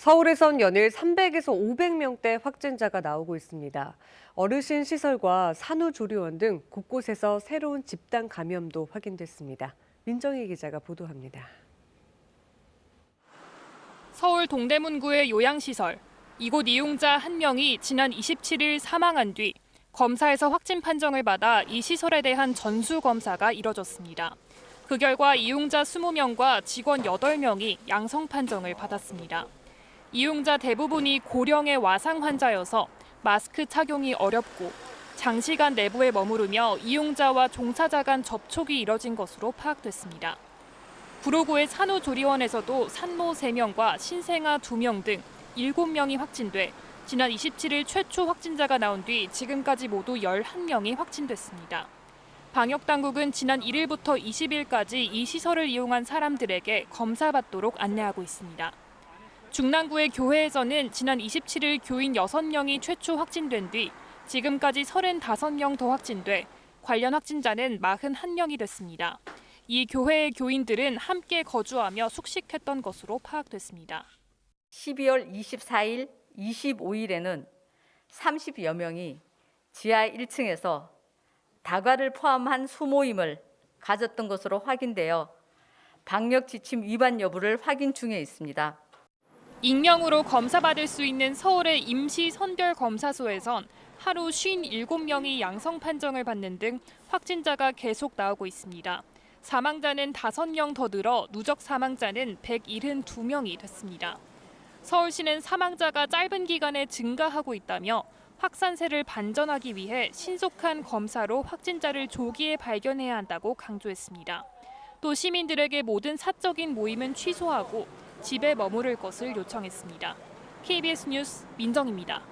서울에선 연일 300에서 500명대 확진자가 나오고 있습니다. 어르신 시설과 산후조리원 등 곳곳에서 새로운 집단 감염도 확인됐습니다. 민정희 기자가 보도합니다. 서울 동대문구의 요양시설. 이곳 이용자 1명이 지난 27일 사망한 뒤 검사에서 확진 판정을 받아 이 시설에 대한 전수검사가 이뤄졌습니다. 그 결과 이용자 20명과 직원 8명이 양성 판정을 받았습니다. 이용자 대부분이 고령의 와상 환자여서 마스크 착용이 어렵고 장시간 내부에 머무르며 이용자와 종사자 간 접촉이 이뤄진 것으로 파악됐습니다. 구로구의 산후조리원에서도 산모 3명과 신생아 2명 등 7명이 확진돼 지난 27일 최초 확진자가 나온 뒤 지금까지 모두 11명이 확진됐습니다. 방역당국은 지난 1일부터 20일까지 이 시설을 이용한 사람들에게 검사받도록 안내하고 있습니다. 중랑구의 교회에서는 지난 27일 교인 6명이 최초 확진된 뒤 지금까지 35명 더 확진돼 관련 확진자는 41명이 됐습니다. 이 교회의 교인들은 함께 거주하며 숙식했던 것으로 파악됐습니다. 12월 24일, 25일에는 30여 명이 지하 1층에서 다과를 포함한 소모임을 가졌던 것으로 확인되어 방역 지침 위반 여부를 확인 중에 있습니다. 익명으로 검사받을 수 있는 서울의 임시 선별검사소에선 하루 57명이 양성 판정을 받는 등 확진자가 계속 나오고 있습니다. 사망자는 5명 더 늘어 누적 사망자는 172명이 됐습니다. 서울시는 사망자가 짧은 기간에 증가하고 있다며 확산세를 반전하기 위해 신속한 검사로 확진자를 조기에 발견해야 한다고 강조했습니다. 또 시민들에게 모든 사적인 모임은 취소하고 집에 머무를 것을 요청했습니다. KBS 뉴스 민정입니다.